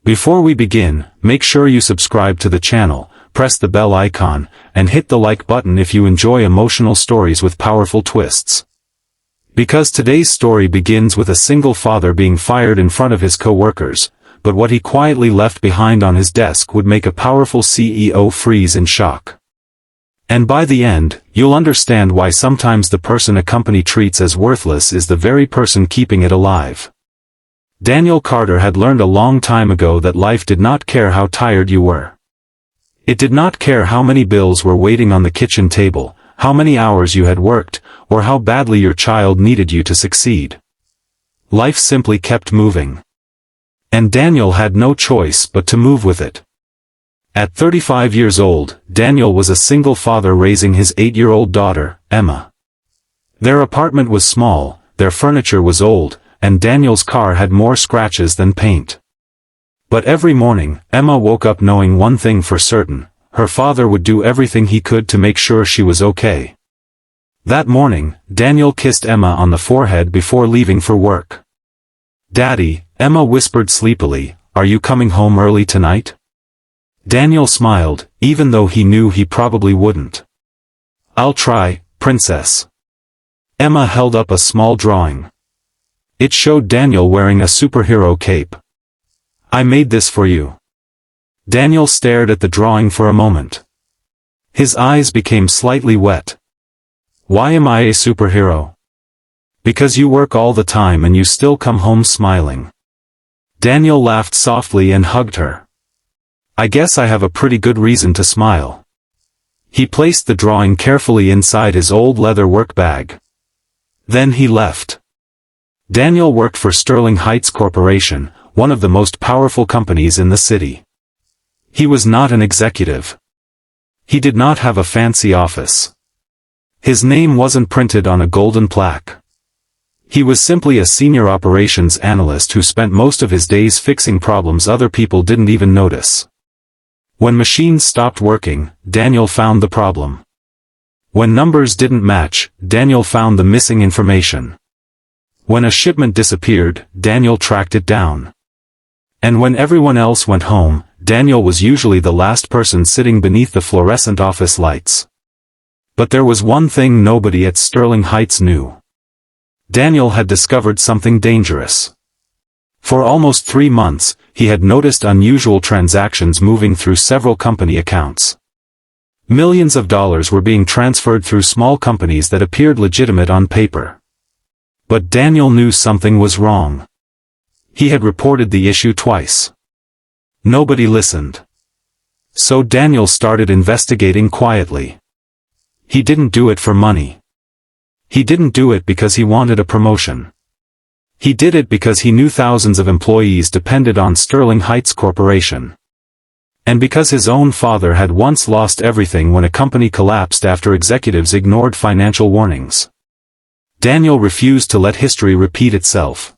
Before we begin, make sure you subscribe to the channel, press the bell icon, and hit the like button if you enjoy emotional stories with powerful twists. Because today's story begins with a single father being fired in front of his co-workers, but what he quietly left behind on his desk would make a powerful CEO freeze in shock. And by the end, you'll understand why sometimes the person a company treats as worthless is the very person keeping it alive. Daniel Carter had learned a long time ago that life did not care how tired you were. It did not care how many bills were waiting on the kitchen table, how many hours you had worked, or how badly your child needed you to succeed. Life simply kept moving. And Daniel had no choice but to move with it. At 35 years old, Daniel was a single father raising his 8-year-old daughter, Emma. Their apartment was small, their furniture was old, and Daniel's car had more scratches than paint. But every morning, Emma woke up knowing one thing for certain: her father would do everything he could to make sure she was okay. That morning, Daniel kissed Emma on the forehead before leaving for work. "Daddy," Emma whispered sleepily, "are you coming home early tonight?" Daniel smiled, even though he knew he probably wouldn't. "I'll try, princess." Emma held up a small drawing. It showed Daniel wearing a superhero cape. "I made this for you." Daniel stared at the drawing for a moment. His eyes became slightly wet. "Why am I a superhero?" "Because you work all the time and you still come home smiling." Daniel laughed softly and hugged her. "I guess I have a pretty good reason to smile." He placed the drawing carefully inside his old leather work bag. Then he left. Daniel worked for Sterling Heights Corporation, one of the most powerful companies in the city. He was not an executive. He did not have a fancy office. His name wasn't printed on a golden plaque. He was simply a senior operations analyst who spent most of his days fixing problems other people didn't even notice. When machines stopped working, Daniel found the problem. When numbers didn't match, Daniel found the missing information. When a shipment disappeared, Daniel tracked it down. And when everyone else went home, Daniel was usually the last person sitting beneath the fluorescent office lights. But there was one thing nobody at Sterling Heights knew. Daniel had discovered something dangerous. For almost 3 months, he had noticed unusual transactions moving through several company accounts. Millions of dollars were being transferred through small companies that appeared legitimate on paper. But Daniel knew something was wrong. He had reported the issue twice. Nobody listened. So Daniel started investigating quietly. He didn't do it for money. He didn't do it because he wanted a promotion. He did it because he knew thousands of employees depended on Sterling Heights Corporation. And because his own father had once lost everything when a company collapsed after executives ignored financial warnings. Daniel refused to let history repeat itself.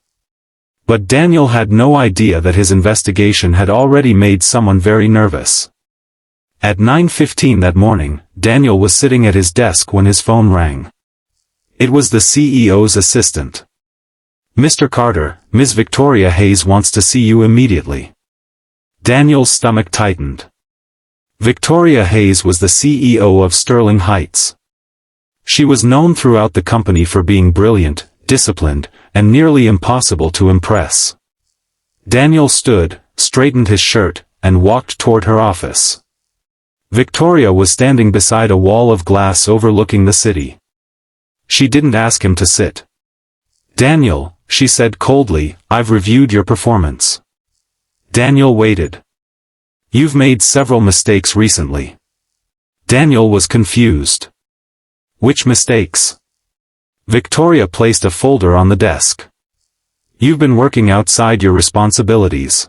But Daniel had no idea that his investigation had already made someone very nervous. At 9:15 that morning, Daniel was sitting at his desk when his phone rang. It was the CEO's assistant. "Mr. Carter, Ms. Victoria Hayes wants to see you immediately." Daniel's stomach tightened. Victoria Hayes was the CEO of Sterling Heights. She was known throughout the company for being brilliant, disciplined, and nearly impossible to impress. Daniel stood, straightened his shirt, and walked toward her office. Victoria was standing beside a wall of glass overlooking the city. She didn't ask him to sit. "Daniel," she said coldly, "I've reviewed your performance." Daniel waited. "You've made several mistakes recently." Daniel was confused. "Which mistakes?" Victoria placed a folder on the desk. "You've been working outside your responsibilities."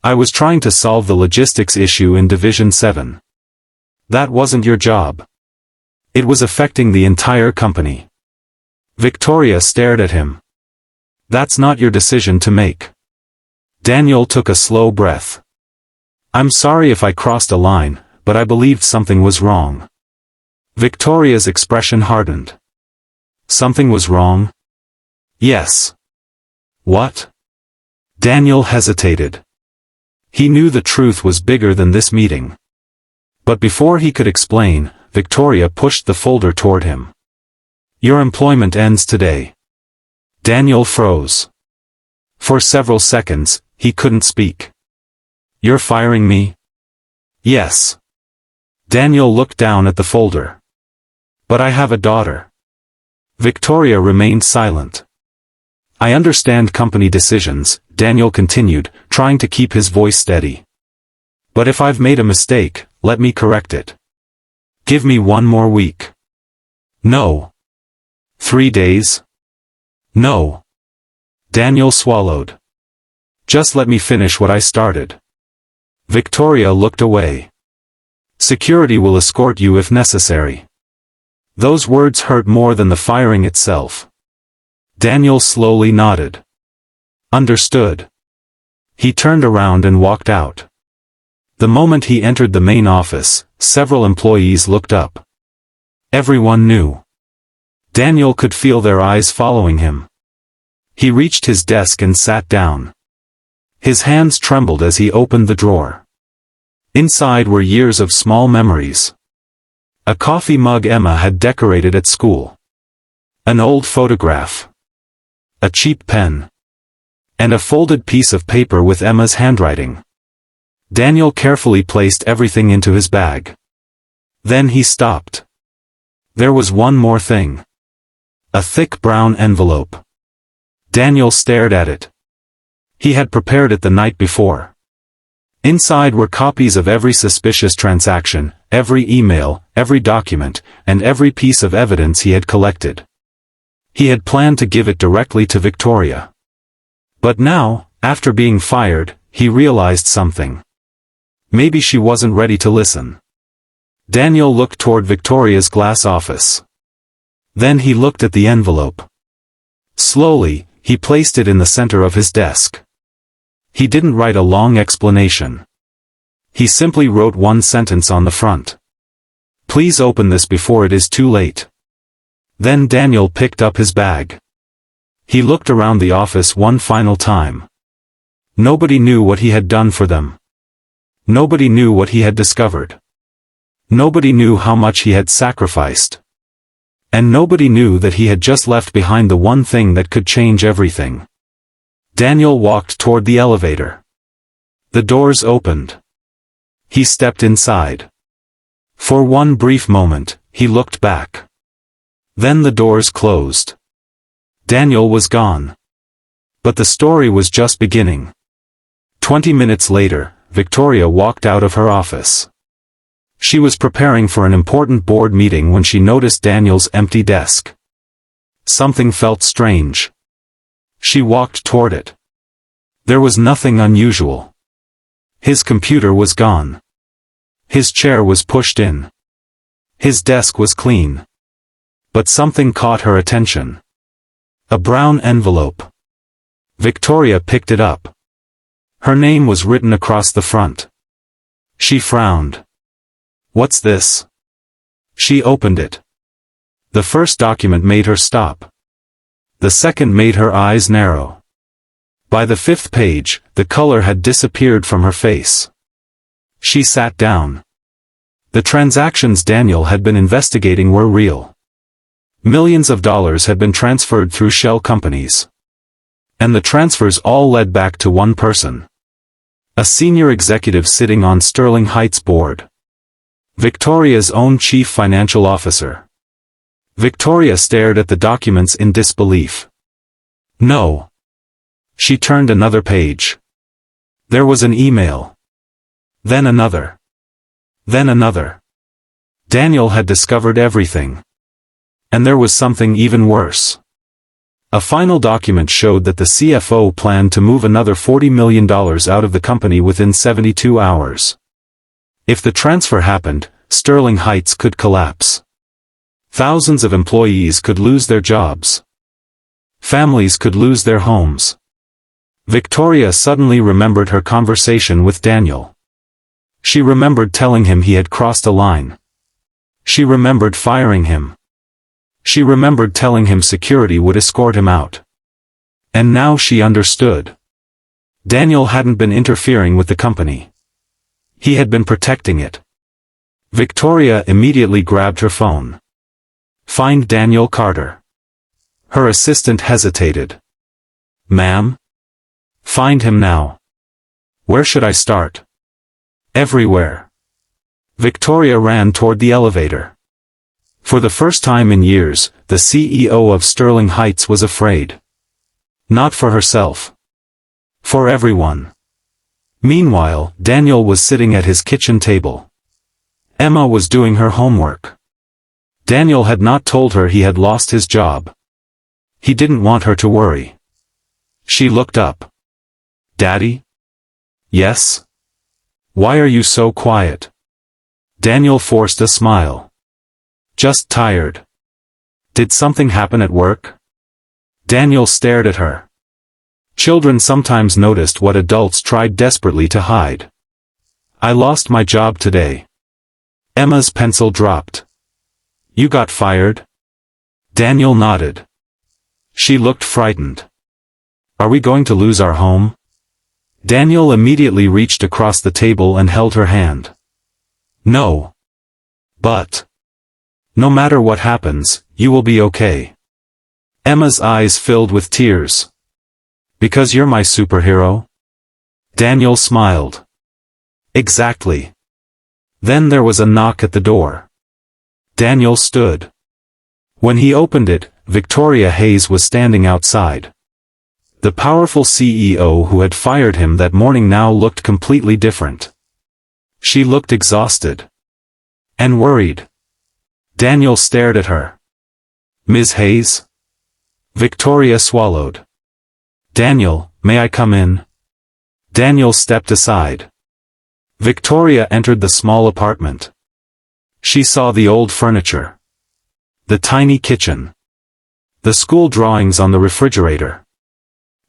"I was trying to solve the logistics issue in Division 7. That wasn't your job. It was affecting the entire company." Victoria stared at him. "That's not your decision to make." Daniel took a slow breath. "I'm sorry if I crossed a line, but I believed something was wrong." Victoria's expression hardened. "Something was wrong?" "Yes." "What?" Daniel hesitated. He knew the truth was bigger than this meeting. But before he could explain, Victoria pushed the folder toward him. "Your employment ends today." Daniel froze. For several seconds, he couldn't speak. "You're firing me?" "Yes." Daniel looked down at the folder. "But I have a daughter." Victoria remained silent. "I understand company decisions," Daniel continued, trying to keep his voice steady. "But if I've made a mistake, let me correct it. Give me 1 more week." "No." 3 days? "No." Daniel swallowed. "Just let me finish what I started." Victoria looked away. "Security will escort you if necessary." Those words hurt more than the firing itself. Daniel slowly nodded. "Understood." He turned around and walked out. The moment he entered the main office, several employees looked up. Everyone knew. Daniel could feel their eyes following him. He reached his desk and sat down. His hands trembled as he opened the drawer. Inside were years of small memories. A coffee mug Emma had decorated at school. An old photograph. A cheap pen. And a folded piece of paper with Emma's handwriting. Daniel carefully placed everything into his bag. Then he stopped. There was one more thing. A thick brown envelope. Daniel stared at it. He had prepared it the night before. Inside were copies of every suspicious transaction, every email, every document, and every piece of evidence he had collected. He had planned to give it directly to Victoria. But now, after being fired, he realized something. Maybe she wasn't ready to listen. Daniel looked toward Victoria's glass office. Then he looked at the envelope. Slowly, he placed it in the center of his desk. He didn't write a long explanation. He simply wrote one sentence on the front. "Please open this before it is too late." Then Daniel picked up his bag. He looked around the office one final time. Nobody knew what he had done for them. Nobody knew what he had discovered. Nobody knew how much he had sacrificed. And nobody knew that he had just left behind the one thing that could change everything. Daniel walked toward the elevator. The doors opened. He stepped inside. For one brief moment, he looked back. Then the doors closed. Daniel was gone. But the story was just beginning. 20 minutes later, Victoria walked out of her office. She was preparing for an important board meeting when she noticed Daniel's empty desk. Something felt strange. She walked toward it. There was nothing unusual. His computer was gone. His chair was pushed in. His desk was clean. But something caught her attention. A brown envelope. Victoria picked it up. Her name was written across the front. She frowned. "What's this?" She opened it. The first document made her stop. The second made her eyes narrow. By the 5th page, the color had disappeared from her face. She sat down. The transactions Daniel had been investigating were real. Millions of dollars had been transferred through shell companies. And the transfers all led back to one person. A senior executive sitting on Sterling Heights board. Victoria's own chief financial officer. Victoria stared at the documents in disbelief. No. She turned another page. There was an email. Then another. Then another. Daniel had discovered everything. And there was something even worse. A final document showed that the CFO planned to move another $40 million out of the company within 72 hours. If the transfer happened, Sterling Heights could collapse. Thousands of employees could lose their jobs. Families could lose their homes. Victoria suddenly remembered her conversation with Daniel. She remembered telling him he had crossed a line. She remembered firing him. She remembered telling him security would escort him out. And now she understood. Daniel hadn't been interfering with the company. He had been protecting it. Victoria immediately grabbed her phone. "Find Daniel Carter." Her assistant hesitated. "Ma'am? Find him now." "Where should I start?" "Everywhere." Victoria ran toward the elevator. For the first time in years, the CEO of Sterling Heights was afraid. Not for herself. For everyone. Meanwhile, Daniel was sitting at his kitchen table. Emma was doing her homework. Daniel had not told her he had lost his job. He didn't want her to worry. She looked up. "Daddy?" "Yes?" "Why are you so quiet?" Daniel forced a smile. "Just tired." "Did something happen at work?" Daniel stared at her. Children sometimes noticed what adults tried desperately to hide. "I lost my job today." Emma's pencil dropped. "You got fired?" Daniel nodded. She looked frightened. "Are we going to lose our home?" Daniel immediately reached across the table and held her hand. "No. But no matter what happens, you will be okay." Emma's eyes filled with tears. "Because you're my superhero?" Daniel smiled. "Exactly." Then there was a knock at the door. Daniel stood. When he opened it, Victoria Hayes was standing outside. The powerful CEO who had fired him that morning now looked completely different. She looked exhausted. And worried. Daniel stared at her. "Ms. Hayes?" Victoria swallowed. "Daniel, may I come in?" Daniel stepped aside. Victoria entered the small apartment. She saw the old furniture. The tiny kitchen. The school drawings on the refrigerator.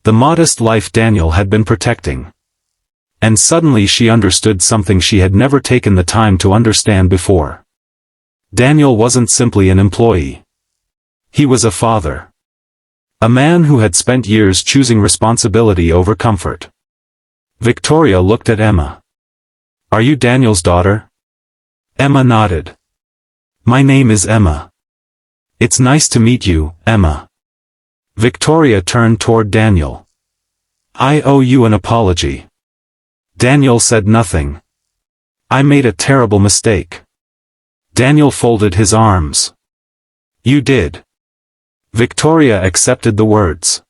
The modest life Daniel had been protecting. And suddenly she understood something she had never taken the time to understand before. Daniel wasn't simply an employee. He was a father. A man who had spent years choosing responsibility over comfort. Victoria looked at Emma. "Are you Daniel's daughter?" Emma nodded. "My name is Emma." "It's nice to meet you, Emma." Victoria turned toward Daniel. "I owe you an apology." Daniel said nothing. "I made a terrible mistake." Daniel folded his arms. "You did." Victoria accepted the words.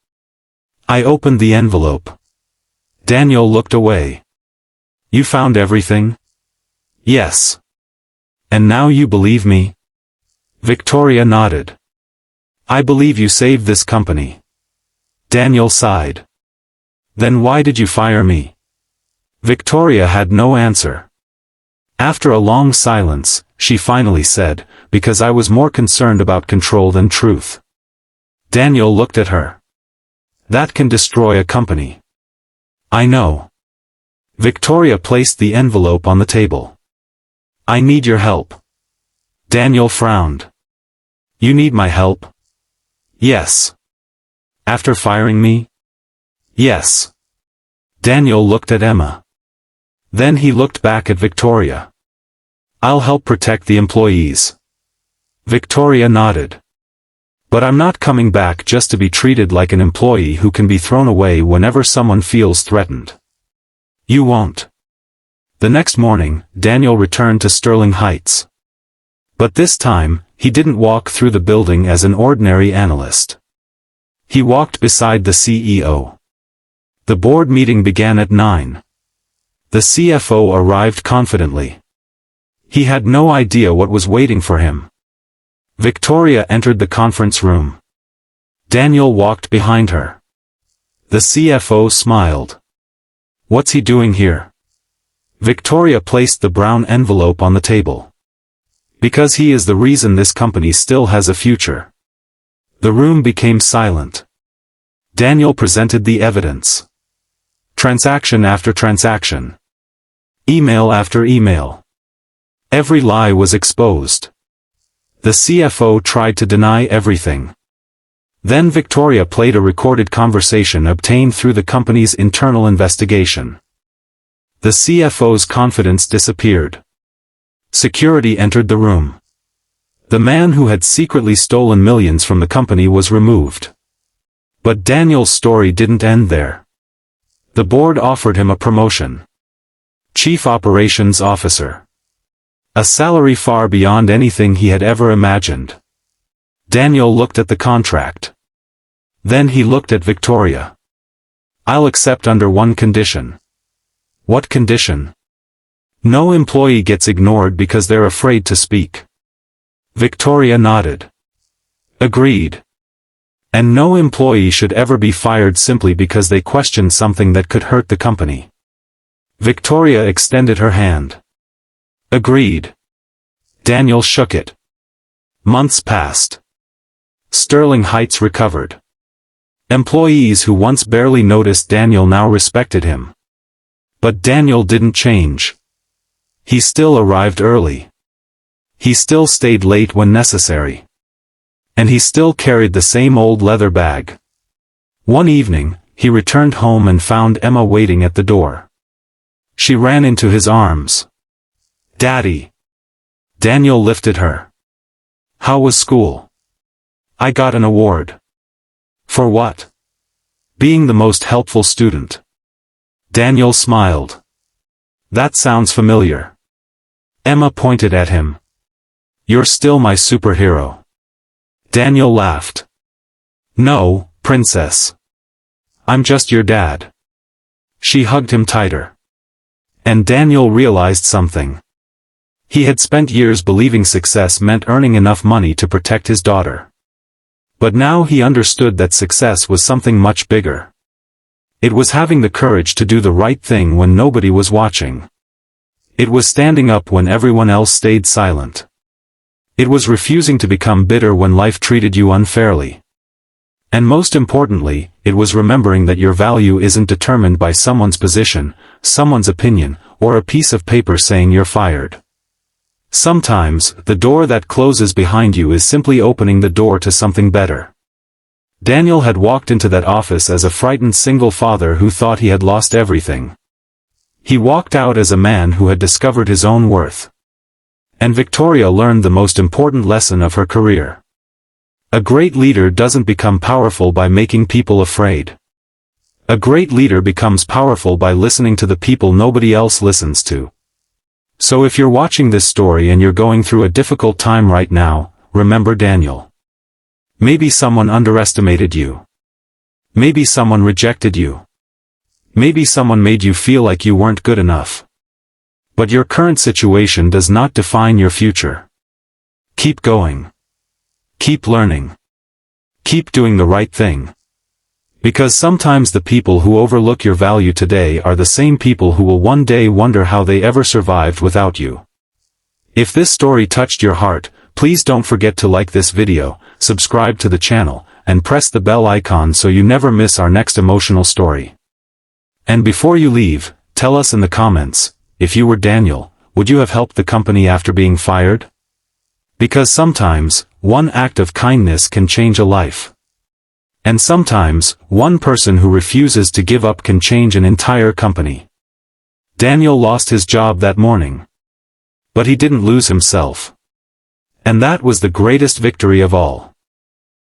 "I opened the envelope." Daniel looked away. "You found everything?" "Yes." "And now you believe me?" Victoria nodded. "I believe you saved this company." Daniel sighed. "Then why did you fire me?" Victoria had no answer. After a long silence, she finally said, "Because I was more concerned about control than truth." Daniel looked at her. "That can destroy a company." "I know." Victoria placed the envelope on the table. "I need your help." Daniel frowned. "You need my help?" "Yes." "After firing me?" "Yes." Daniel looked at Emma. Then he looked back at Victoria. "I'll help protect the employees." Victoria nodded. "But I'm not coming back just to be treated like an employee who can be thrown away whenever someone feels threatened." "You won't." The next morning, Daniel returned to Sterling Heights. But this time, he didn't walk through the building as an ordinary analyst. He walked beside the CEO. The board meeting began at 9. The CFO arrived confidently. He had no idea what was waiting for him. Victoria entered the conference room. Daniel walked behind her. The CFO smiled. "What's he doing here?" Victoria placed the brown envelope on the table. "Because he is the reason this company still has a future." The room became silent. Daniel presented the evidence. Transaction after transaction. Email after email. Every lie was exposed. The CFO tried to deny everything. Then Victoria played a recorded conversation obtained through the company's internal investigation. The CFO's confidence disappeared. Security entered the room. The man who had secretly stolen millions from the company was removed. But Daniel's story didn't end there. The board offered him a promotion. Chief Operations Officer. A salary far beyond anything he had ever imagined. Daniel looked at the contract. Then he looked at Victoria. "I'll accept under one condition." "What condition?" "No employee gets ignored because they're afraid to speak." Victoria nodded. "Agreed. And no employee should ever be fired simply because they questioned something that could hurt the company." Victoria extended her hand. "Agreed." Daniel shook it. Months passed. Sterling Heights recovered. Employees who once barely noticed Daniel now respected him. But Daniel didn't change. He still arrived early. He still stayed late when necessary. And he still carried the same old leather bag. One evening, he returned home and found Emma waiting at the door. She ran into his arms. "Daddy." Daniel lifted her. "How was school?" "I got an award." "For what?" "Being the most helpful student." Daniel smiled. "That sounds familiar." Emma pointed at him. "You're still my superhero." Daniel laughed. "No, princess. I'm just your dad." She hugged him tighter. And Daniel realized something. He had spent years believing success meant earning enough money to protect his daughter. But now he understood that success was something much bigger. It was having the courage to do the right thing when nobody was watching. It was standing up when everyone else stayed silent. It was refusing to become bitter when life treated you unfairly. And most importantly, it was remembering that your value isn't determined by someone's position, someone's opinion, or a piece of paper saying you're fired. Sometimes, the door that closes behind you is simply opening the door to something better. Daniel had walked into that office as a frightened single father who thought he had lost everything. He walked out as a man who had discovered his own worth. And Victoria learned the most important lesson of her career. A great leader doesn't become powerful by making people afraid. A great leader becomes powerful by listening to the people nobody else listens to. So if you're watching this story and you're going through a difficult time right now, remember Daniel. Maybe someone underestimated you. Maybe someone rejected you. Maybe someone made you feel like you weren't good enough. But your current situation does not define your future. Keep going. Keep learning. Keep doing the right thing. Because sometimes the people who overlook your value today are the same people who will one day wonder how they ever survived without you. If this story touched your heart, please don't forget to like this video, subscribe to the channel, and press the bell icon so you never miss our next emotional story. And before you leave, tell us in the comments, if you were Daniel, would you have helped the company after being fired? Because sometimes, one act of kindness can change a life. And sometimes, one person who refuses to give up can change an entire company. Daniel lost his job that morning. But he didn't lose himself. And that was the greatest victory of all.